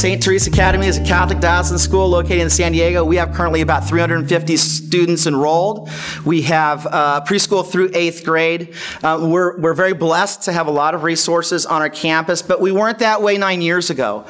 St. Teresa Academy is a Catholic diocesan school located in San Diego. We have currently about 350 students enrolled. We have preschool through 8th grade. We're very blessed to have a lot of resources on our campus, but we weren't that way 9 years ago.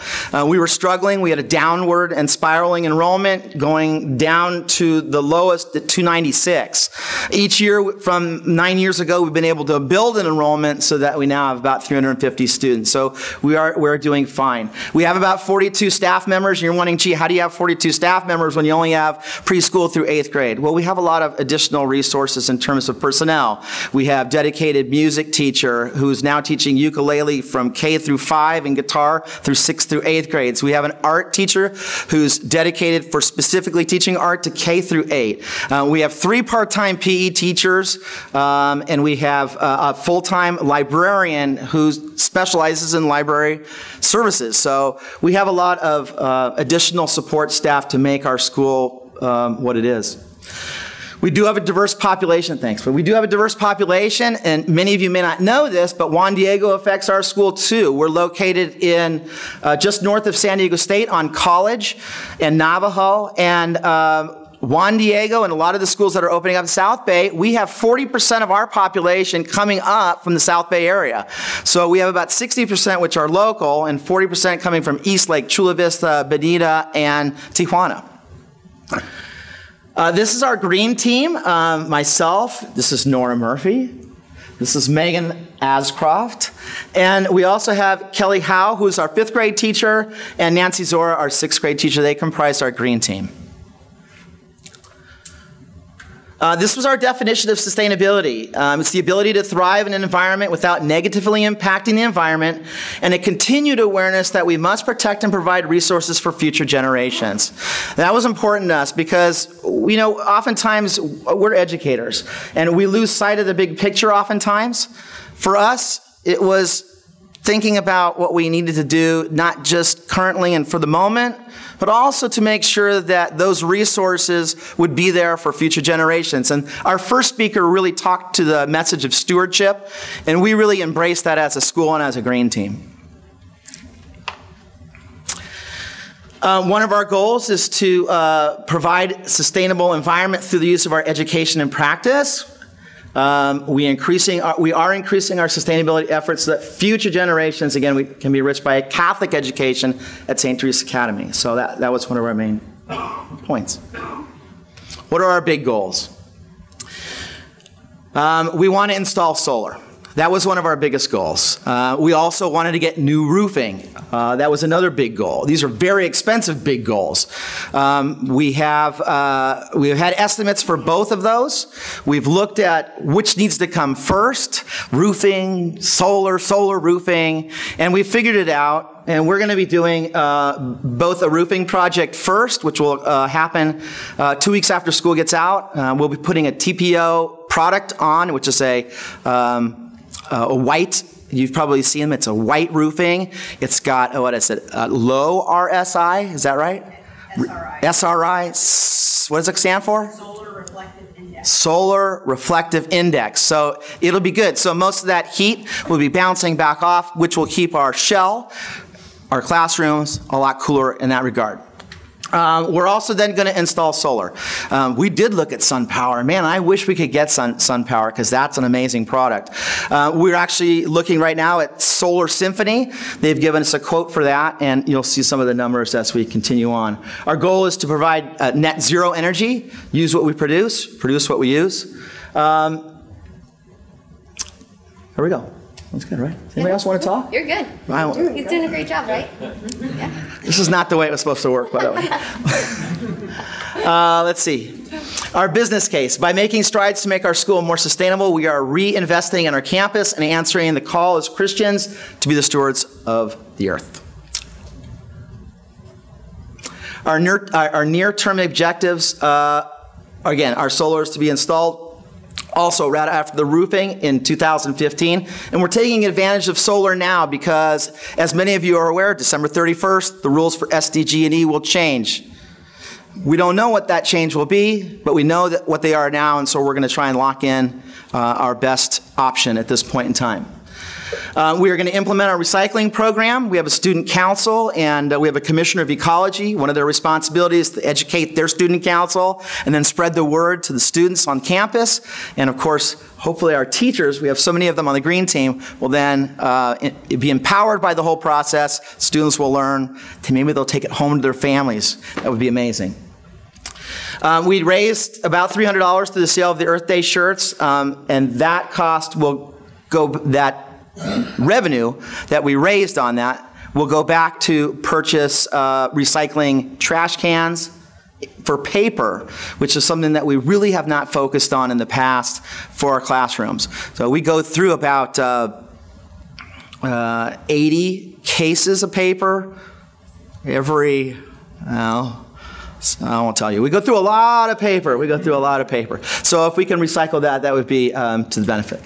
We were struggling. We had a downward and spiraling enrollment going down to the lowest at 296. Each year from 9 years ago, we've been able to build an enrollment so that we now have about 350 students. So we're doing fine. We have about 42 staff members, and you're wondering, gee, how do you have 42 staff members when you only have preschool through 8th grade? Well, we have a lot of additional resources in terms of personnel. We have dedicated music teacher who's now teaching ukulele from K through 5 and guitar through 6th through 8th grades. We have an art teacher who's dedicated for specifically teaching art to K through 8. We have 3 part-time PE teachers, and we have a full-time librarian who specializes in library services. So we have a lot of additional support staff to make our school what it is. We do have a diverse population, but we do have a diverse population, and many of you may not know this, but Juan Diego affects our school too. We're located in just north of San Diego State on College and Navajo, and Juan Diego and a lot of the schools that are opening up in South Bay, we have 40% of our population coming up from the South Bay area. So we have about 60% which are local and 40% coming from East Lake, Chula Vista, Bonita, and Tijuana. This is our green team. Myself, this is Nora Murphy. This is Megan Ascroft. And we also have Kelly Howe, who's our 5th grade teacher, and Nancy Zora, our 6th grade teacher. They comprise our green team. This was our definition of sustainability. It's the ability to thrive in an environment without negatively impacting the environment, and a continued awareness that we must protect and provide resources for future generations. That was important to us because, you know, oftentimes we're educators, and we lose sight of the big picture oftentimes. For us, it was thinking about what we needed to do, not just currently and for the moment, but also to make sure that those resources would be there for future generations. And our first speaker really talked to the message of stewardship, and we really embraced that as a school and as a green team. One of our goals is to provide sustainable environment through the use of our education and practice. We are increasing our sustainability efforts so that future generations, again, can be enriched by a Catholic education at St. Teresa Academy. So that was one of our main points. What are our big goals? We want to install solar. That was one of our biggest goals. We also wanted to get new roofing. That was another big goal. These are very expensive big goals. We've had estimates for both of those. We've looked at which needs to come first, roofing, solar roofing, and we figured it out. And we're going to be doing both a roofing project first, which will happen 2 weeks after school gets out. We'll be putting a TPO product on, which is a white, you've probably seen them, it's a white roofing. It's got, low RSI, is that right? SRI. What does it stand for? Solar Reflective Index. Solar Reflective Index. So it'll be good. So most of that heat will be bouncing back off, which will keep our shell, our classrooms, a lot cooler in that regard. We're also then going to install solar. We did look at SunPower. Man, I wish we could get SunPower because that's an amazing product. We're actually looking right now at Solar Symphony. They've given us a quote for that, and you'll see some of the numbers as we continue on. Our goal is to provide net zero energy, use what we produce what we use. There we go. That's good, right? Anybody else want to talk? You're good. He's doing a great job, right? Yeah. This is not the way it was supposed to work, by the way. Let's see. Our business case. By making strides to make our school more sustainable, we are reinvesting in our campus and answering the call as Christians to be the stewards of the earth. Our near-term objectives, again, our solar is to be installed also right after the roofing in 2015. And we're taking advantage of solar now because, as many of you are aware, December 31st, the rules for SDG&E will change. We don't know what that change will be, but we know that what they are now, and so we're going to try and lock in our best option at this point in time. We are going to implement our recycling program. We have a student council, and we have a commissioner of ecology. One of their responsibilities is to educate their student council and then spread the word to the students on campus. And of course, hopefully our teachers, we have so many of them on the green team, will then be empowered by the whole process. Students will learn. Maybe they'll take it home to their families. That would be amazing. We raised about $300 through the sale of the Earth Day shirts, and that cost will go, that revenue that we raised on that will go back to purchase recycling trash cans for paper, which is something that we really have not focused on in the past for our classrooms. So we go through about 80 cases of paper every, I won't tell you. We go through a lot of paper. We go through a lot of paper. So if we can recycle that, that would be to the benefit.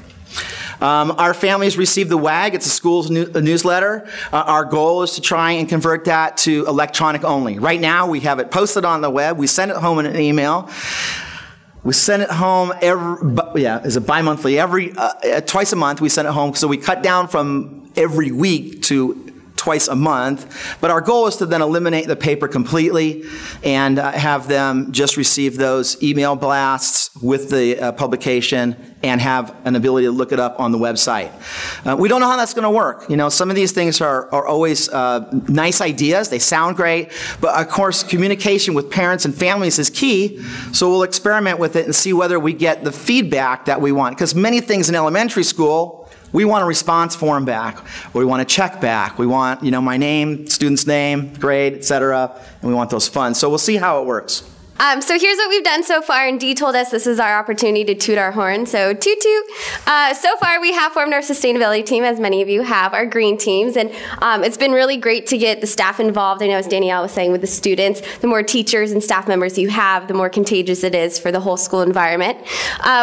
Our families receive the WAG. It's a school's newsletter. Our goal is to try and convert that to electronic only. Right now, we have it posted on the web. We send it home in an email. We send it home is it bi-monthly? Twice a month we send it home. So we cut down from every week to twice a month, but our goal is to then eliminate the paper completely and have them just receive those email blasts with the publication and have an ability to look it up on the website. We don't know how that's going to work. You know, some of these things are always nice ideas. They sound great, but of course communication with parents and families is key, so we'll experiment with it and see whether we get the feedback that we want, because many things in elementary school, we want a response form back, or we want a check back. We want, you know, my name, student's name, grade, etc., and we want those funds. So we'll see how it works. So here's what we've done so far, and Dee told us this is our opportunity to toot our horn, so toot toot. So far we have formed our sustainability team, as many of you have, our green teams, and it's been really great to get the staff involved. I know, as Danielle was saying, with the students, the more teachers and staff members you have, the more contagious it is for the whole school environment.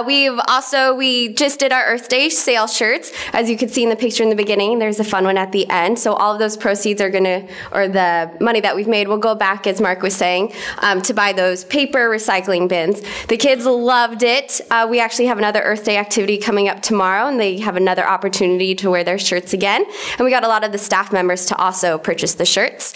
We just did our Earth Day sale shirts. As you could see in the picture in the beginning, there's a fun one at the end, so all of those proceeds are gonna, or the money that we've made will go back, as Mark was saying, to buy those paper recycling bins. The kids loved it. We actually have another Earth Day activity coming up tomorrow, and they have another opportunity to wear their shirts again. And we got a lot of the staff members to also purchase the shirts.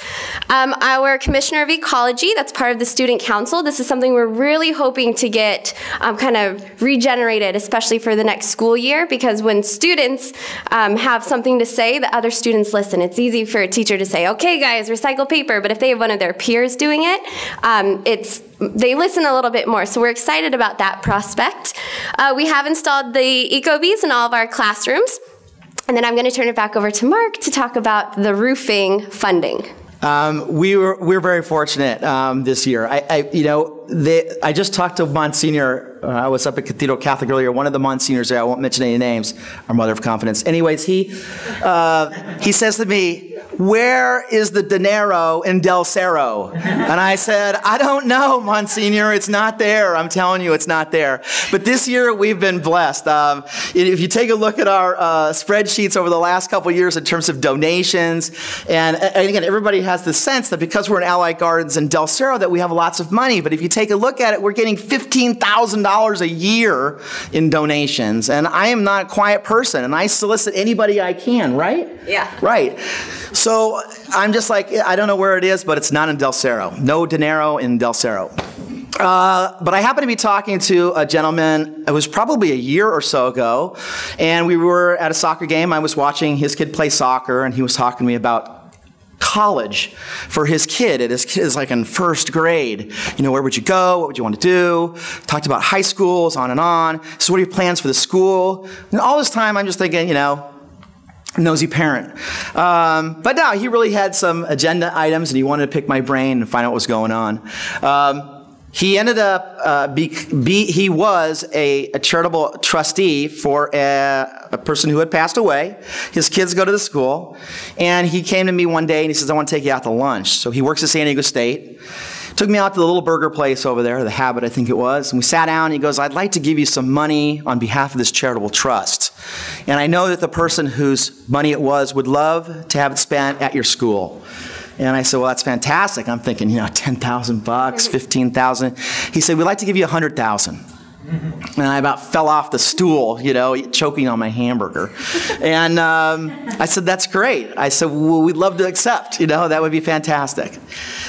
Our Commissioner of Ecology, that's part of the Student Council. This is something we're really hoping to get kind of regenerated, especially for the next school year, because when students have something to say, the other students listen. It's easy for a teacher to say, okay guys, recycle paper, but if they have one of their peers doing it, they listen a little bit more, so we're excited about that prospect. We have installed the EcoBees in all of our classrooms, and then I'm going to turn it back over to Mark to talk about the roofing funding. We're very fortunate this year. I just talked to Monsignor. I was up at Cathedral Catholic earlier. One of the Monsignors there, I won't mention any names, our mother of confidence. Anyways, he says to me, "Where is the dinero in Del Cerro?" And I said, "I don't know, Monsignor. It's not there. I'm telling you, it's not there." But this year, we've been blessed. If you take a look at our spreadsheets over the last couple of years in terms of donations, and again, everybody has the sense that because we're in Allied Gardens and Del Cerro that we have lots of money. But if you take a look at it, we're getting $15,000 a year in donations. And I am not a quiet person, and I solicit anybody I can, right? Yeah. Right. So I'm just like, I don't know where it is, but it's not in Del Cerro. No dinero in Del Cerro. But I happened to be talking to a gentleman, it was probably a year or so ago, and we were at a soccer game. I was watching his kid play soccer, and he was talking to me about college for his kid. His kid is like in first grade. You know, where would you go? What would you want to do? Talked about high schools, on and on. So what are your plans for the school? And all this time, I'm just thinking, you know, nosy parent. But no, he really had some agenda items, and he wanted to pick my brain and find out what was going on. He ended up, he was a charitable trustee for a person who had passed away. His kids go to the school, and he came to me one day and he says, "I want to take you out to lunch." So he works at San Diego State. Took me out to the little burger place over there, The Habit, I think it was, and we sat down, and he goes, "I'd like to give you some money on behalf of this charitable trust. And I know that the person whose money it was would love to have it spent at your school." And I said, "Well, that's fantastic." I'm thinking, you know, $10,000, $15,000. He said, "We'd like to give you $100,000. And I about fell off the stool, you know, choking on my hamburger. And I said, that's great. I said, well, we'd love to accept, you know, that would be fantastic.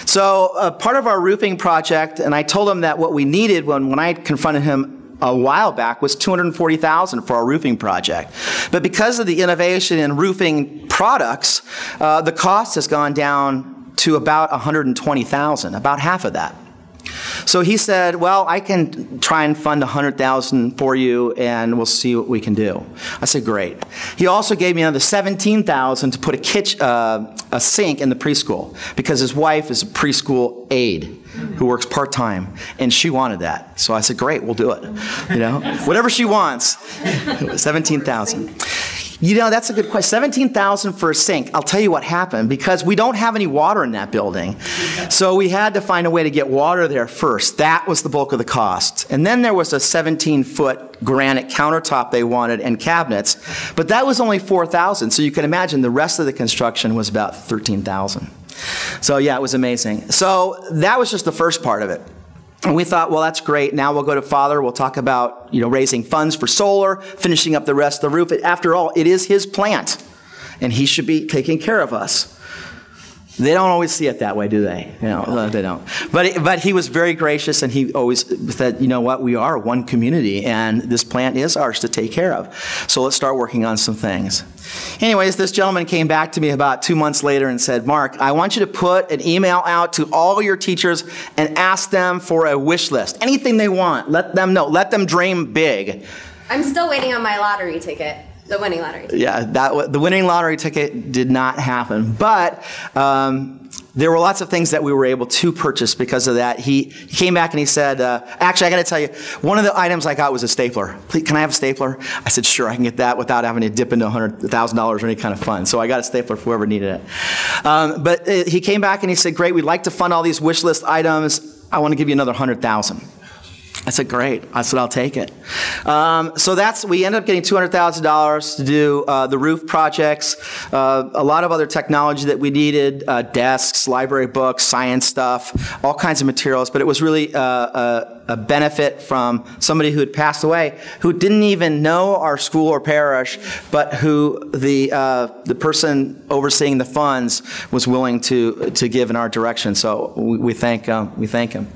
So part of our roofing project, and I told him that what we needed when I confronted him a while back was $240,000 for our roofing project. But because of the innovation in roofing products, the cost has gone down to about $120,000, about half of that. So he said, well, I can try and fund $100,000 for you, and we'll see what we can do. I said, great. He also gave me another $17,000 to put a sink in the preschool, because his wife is a preschool aide who works part-time, and she wanted that. So I said, great, we'll do it. You know, whatever she wants. $17,000. You know, that's a good question. $17,000 for a sink. I'll tell you what happened, because we don't have any water in that building. So we had to find a way to get water there first. That was the bulk of the cost. And then there was a 17-foot granite countertop they wanted and cabinets, but that was only $4,000. So you can imagine the rest of the construction was about $13,000. So yeah, it was amazing. So that was just the first part of it. And we thought, well, that's great. Now we'll go to Father. We'll talk about, you know, raising funds for solar, finishing up the rest of the roof. After all, it is his plant, and he should be taking care of us. They don't always see it that way, do they? You know, they don't. But he was very gracious, and he always said, you know what, we are one community, and this plant is ours to take care of. So let's start working on some things. Anyways, this gentleman came back to me about 2 months later and said, Mark, I want you to put an email out to all your teachers and ask them for a wish list. Anything they want, let them know. Let them dream big. I'm still waiting on my lottery ticket. The winning lottery ticket. Yeah, the winning lottery ticket did not happen. But there were lots of things that we were able to purchase because of that. He came back and he said, actually, I got to tell you, one of the items I got was a stapler. Please, can I have a stapler? I said, sure, I can get that without having to dip into $100,000 or any kind of fund. So I got a stapler for whoever needed it. But he came back and he said, great, we'd like to fund all these wish list items. I want to give you another $100,000. I said, great. I said, I'll take it. So we ended up getting $200,000 to do the roof projects, a lot of other technology that we needed, desks, library books, science stuff, all kinds of materials. But it was really a benefit from somebody who had passed away, who didn't even know our school or parish, but who the person overseeing the funds was willing to give in our direction. So we thank him.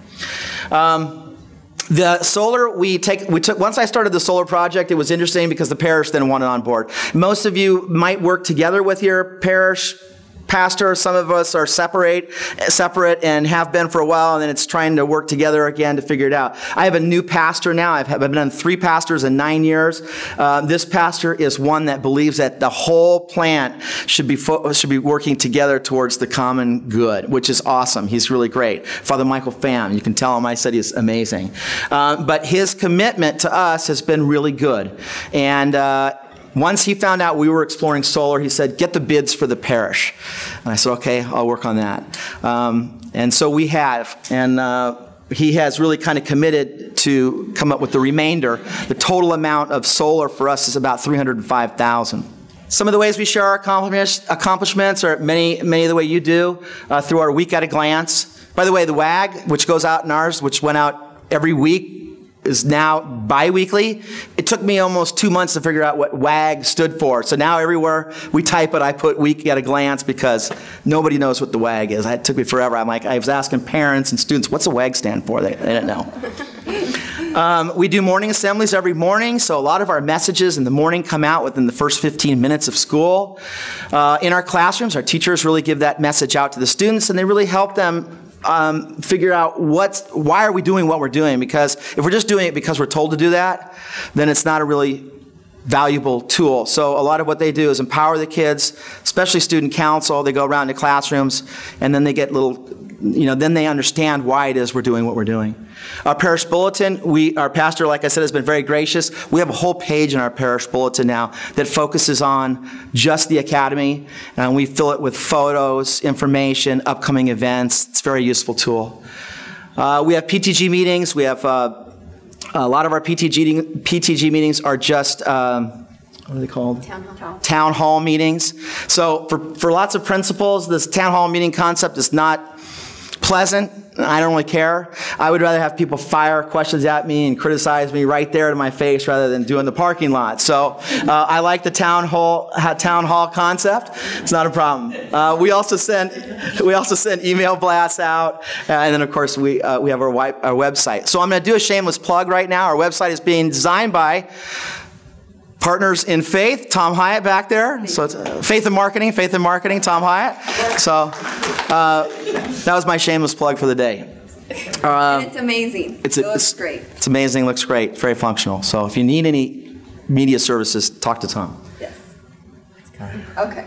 The solar we took once I started the solar project, it was interesting because the parish then wanted on board. Most of you might work together with your parish pastor. Some of us are separate and have been for a while, and then it's trying to work together again to figure it out. I have a new pastor now. I've been on 3 pastors in 9 years. This pastor is one that believes that the whole plant should be working together towards the common good, which is awesome. He's really great. Father Michael Pham, you can tell him I said he's amazing. But his commitment to us has been really good. And once he found out we were exploring solar, he said, get the bids for the parish. And I said, okay, I'll work on that. And so we have. And he has really kind of committed to come up with the remainder. The total amount of solar for us is about $305,000. Some of the ways we share our accomplishments are many of the way you do, through our Week at a Glance. By the way, the WAG, which goes out in ours, which went out every week, is now bi-weekly. It took me almost 2 months to figure out what WAG stood for. So now everywhere we type it, I put Week at a Glance because nobody knows what the WAG is. It took me forever. I was asking parents and students, what's the WAG stand for? They didn't know. We do morning assemblies every morning, so a lot of our messages in the morning come out within the first 15 minutes of school. In our classrooms, our teachers really give that message out to the students, and they really help them figure out why are we doing what we're doing, because if we're just doing it because we're told to do that, then it's not a really valuable tool. So a lot of what they do is empower the kids, especially student council. They go around to classrooms, and then they get then they understand why it is we're doing what we're doing. Our parish bulletin, our pastor, like I said, has been very gracious. We have a whole page in our parish bulletin now that focuses on just the academy, and we fill it with photos, information, upcoming events. It's a very useful tool. We have PTG meetings. We have a lot of our PTG meetings are just what are they called? Town hall meetings. So for lots of principals, this town hall meeting concept is not pleasant. I don't really care. I would rather have people fire questions at me and criticize me right there to my face rather than doing the parking lot. So I like the town hall concept. It's not a problem. We also send email blasts out, and then of course we have our website. So I'm going to do a shameless plug right now. Our website is being designed by Partners in Faith, Tom Hyatt back there. So it's Faith in Marketing, Tom Hyatt. So that was my shameless plug for the day. And it's amazing. It looks great. It's amazing, looks great, very functional. So if you need any media services, talk to Tom. Yes. Okay.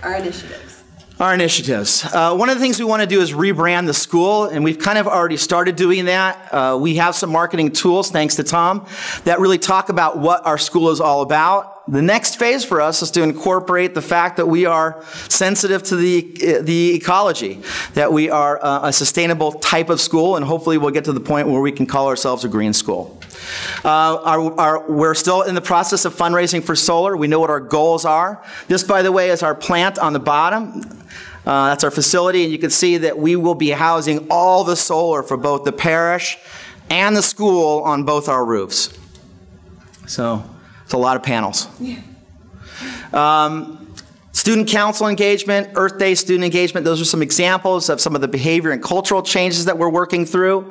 Our initiatives. Our initiatives. One of the things we want to do is rebrand the school, and we've kind of already started doing that. We have some marketing tools, thanks to Tom, that really talk about what our school is all about. The next phase for us is to incorporate the fact that we are sensitive to the ecology, that we are a sustainable type of school, and hopefully we'll get to the point where we can call ourselves a green school. We're still in the process of fundraising for solar. We know what our goals are. This, by the way, is our plant on the bottom. That's our facility, and you can see that we will be housing all the solar for both the parish and the school on both our roofs. So it's a lot of panels. Yeah. Student council engagement, Earth Day student engagement, those are some examples of some of the behavior and cultural changes that we're working through.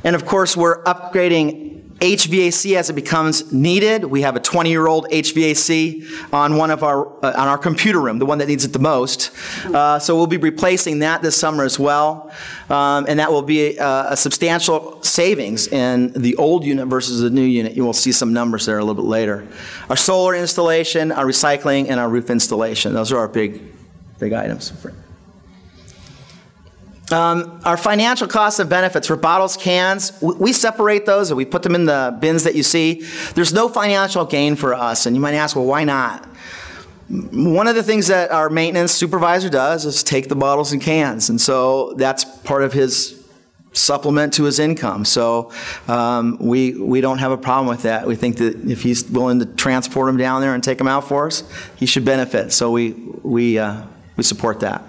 And of course, we're upgrading HVAC as it becomes needed. We have a 20-year-old HVAC on on our computer room, the one that needs it the most. So we'll be replacing that this summer as well. And that will be a substantial savings in the old unit versus the new unit. You will see some numbers there a little bit later. Our solar installation, our recycling, and our roof installation. Those are our big items. Our financial costs and benefits for bottles, cans, we separate those and we put them in the bins that you see. There's no financial gain for us, and you might ask, well, why not? One of the things that our maintenance supervisor does is take the bottles and cans, and so that's part of his supplement to his income. So we don't have a problem with that. We think that if he's willing to transport them down there and take them out for us, he should benefit. So we support that.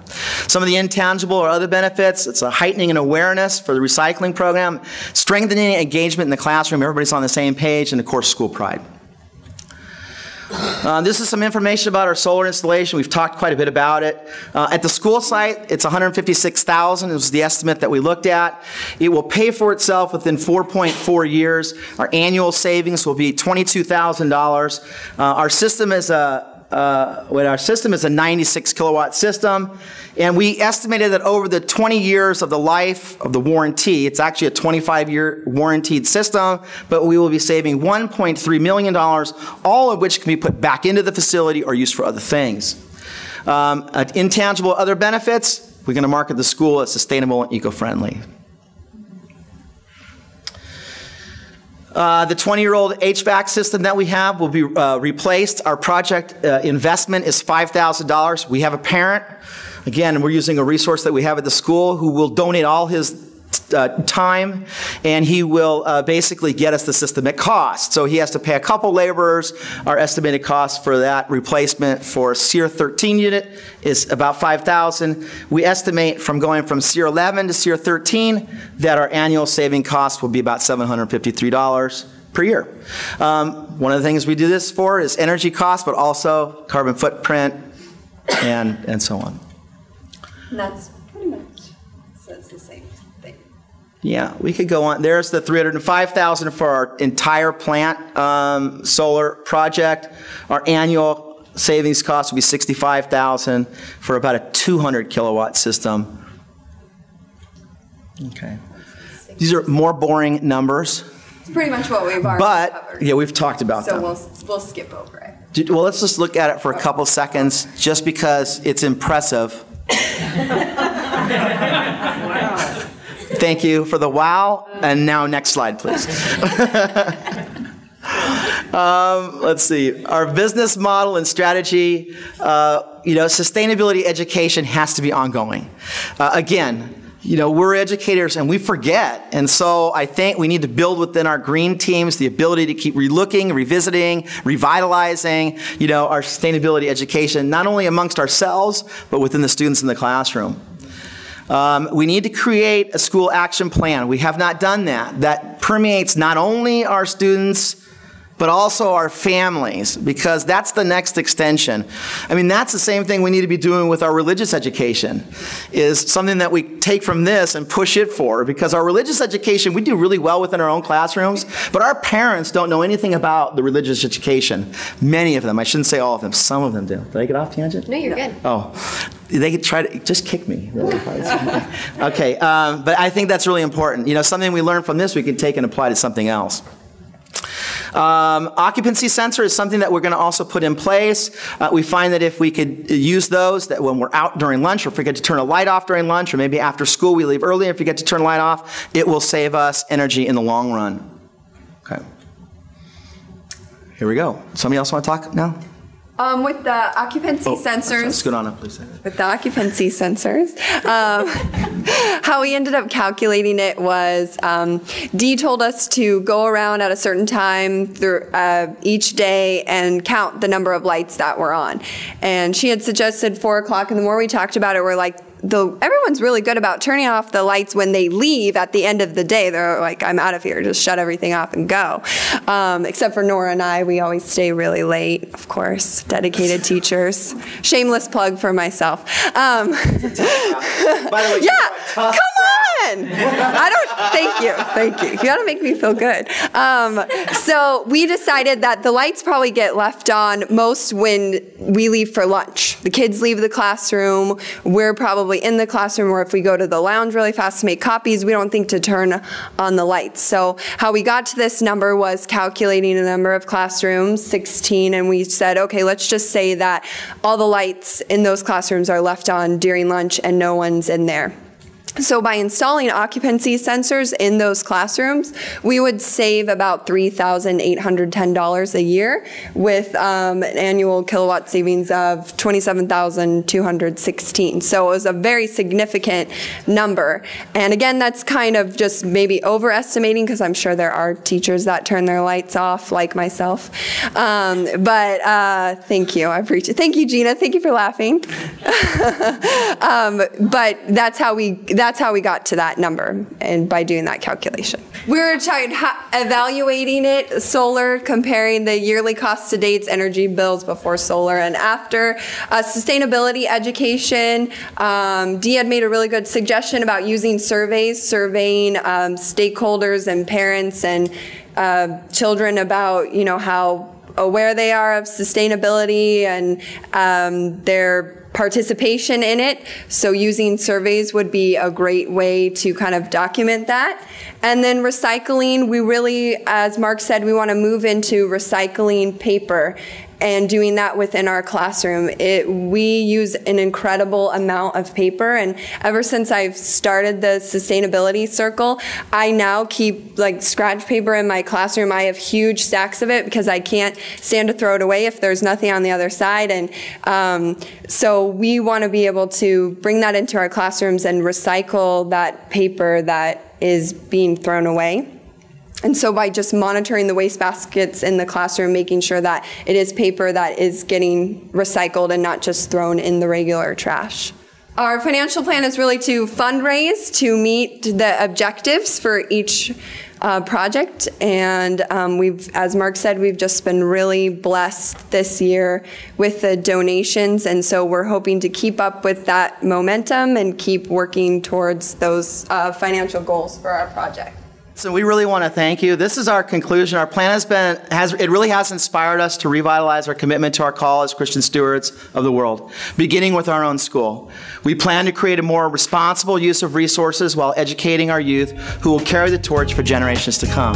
Some of the intangible or other benefits, it's a heightening and awareness for the recycling program, strengthening engagement in the classroom, everybody's on the same page, and of course, school pride. This is some information about our solar installation. We've talked quite a bit about it. At the school site, it's $156,000. It was the estimate that we looked at. It will pay for itself within 4.4 years. Our annual savings will be $22,000. Our system is a 96 kilowatt system, and we estimated that over the 20 years of the life of the warranty, it's actually a 25-year warranted system, but we will be saving $1.3 million, all of which can be put back into the facility or used for other things. Intangible other benefits, we're going to market the school as sustainable and eco-friendly. The 20-year-old HVAC system that we have will be replaced. Our project investment is $5,000. We have a parent, again, we're using a resource that we have at the school, who will donate all his time, and he will basically get us the system at cost. So he has to pay a couple laborers. Our estimated cost for that replacement for SEER 13 unit is about $5,000. We estimate from going from SEER 11 to SEER 13 that our annual saving cost will be about $753 per year. One of the things we do this for is energy costs, but also carbon footprint and so on. And that's pretty much, so it's the same thing. Yeah, we could go on. There's the $305,000 for our entire plant solar project. Our annual savings cost would be $65,000 for about a 200 kilowatt system. Okay. These are more boring numbers. It's pretty much what we've already covered. Yeah, we've talked about them. So we'll skip over it. Well, let's just look at it for a couple seconds, just because it's impressive. Wow. Thank you for the wow. And now next slide, please. Let's see. Our business model and strategy, sustainability education has to be ongoing. Again, we're educators and we forget. And so I think we need to build within our green teams the ability to keep relooking, revisiting, revitalizing, our sustainability education, not only amongst ourselves, but within the students in the classroom. We need to create a school action plan. We have not done that. That permeates not only our students, but also our families, because that's the next extension. I mean, that's the same thing we need to be doing with our religious education, is something that we take from this and push it forward, because our religious education, we do really well within our own classrooms, but our parents don't know anything about the religious education. Many of them, I shouldn't say all of them, some of them do. Did I get off tangent? No, you're good. Oh, they could try to, just kick me. Really. Okay, but I think that's really important. You know, something we learn from this, we can take and apply to something else. Occupancy sensor is something that we're going to also put in place. We find that if we could use those, that when we're out during lunch, or if we get to turn a light off during lunch, or maybe after school we leave early, if we get to turn a light off, it will save us energy in the long run. Okay. Here we go. Somebody else want to talk now? With the occupancy sensors. Scoot on up, please. With the occupancy sensors, how we ended up calculating it was Dee told us to go around at a certain time through each day and count the number of lights that were on. And she had suggested 4 o'clock, and the more we talked about it, we're like, everyone's really good about turning off the lights when they leave at the end of the day. They're like, I'm out of here, just shut everything off and go. Except for Nora and I, we always stay really late, of course, dedicated teachers. Shameless plug for myself. By the way, yeah, come on! Thank you. You gotta make me feel good. So we decided that the lights probably get left on most when we leave for lunch. The kids leave the classroom, we're probably in the classroom, or if we go to the lounge really fast to make copies, we don't think to turn on the lights. So how we got to this number was calculating the number of classrooms, 16, and we said, okay, let's just say that all the lights in those classrooms are left on during lunch and no one's in there. So by installing occupancy sensors in those classrooms, we would save about $3,810 a year with an annual kilowatt savings of 27,216. So it was a very significant number. And again, that's kind of just maybe overestimating, because I'm sure there are teachers that turn their lights off, like myself. But thank you, I appreciate it. Thank you, Gina. Thank you for laughing. But that's how we got to that number, and by doing that calculation. We were evaluating it, solar, comparing the yearly cost to dates, energy bills before solar and after. Sustainability education, Dee had made a really good suggestion about using surveys, surveying stakeholders and parents and children about, you know, how aware they are of sustainability and their participation in it. So using surveys would be a great way to kind of document that. And then recycling, we really, as Mark said, we want to move into recycling paper and doing that within our classroom. We use an incredible amount of paper, and ever since I've started the sustainability circle, I now keep like scratch paper in my classroom. I have huge stacks of it because I can't stand to throw it away if there's nothing on the other side. And so we want to be able to bring that into our classrooms and recycle that paper that is being thrown away. And so by just monitoring the waste baskets in the classroom, making sure that it is paper that is getting recycled and not just thrown in the regular trash. Our financial plan is really to fundraise to meet the objectives for each project. And as Mark said, we've just been really blessed this year with the donations. And so we're hoping to keep up with that momentum and keep working towards those financial goals for our project. So we really want to thank you. This is our conclusion. Our plan it really has inspired us to revitalize our commitment to our call as Christian stewards of the world, beginning with our own school. We plan to create a more responsible use of resources while educating our youth who will carry the torch for generations to come.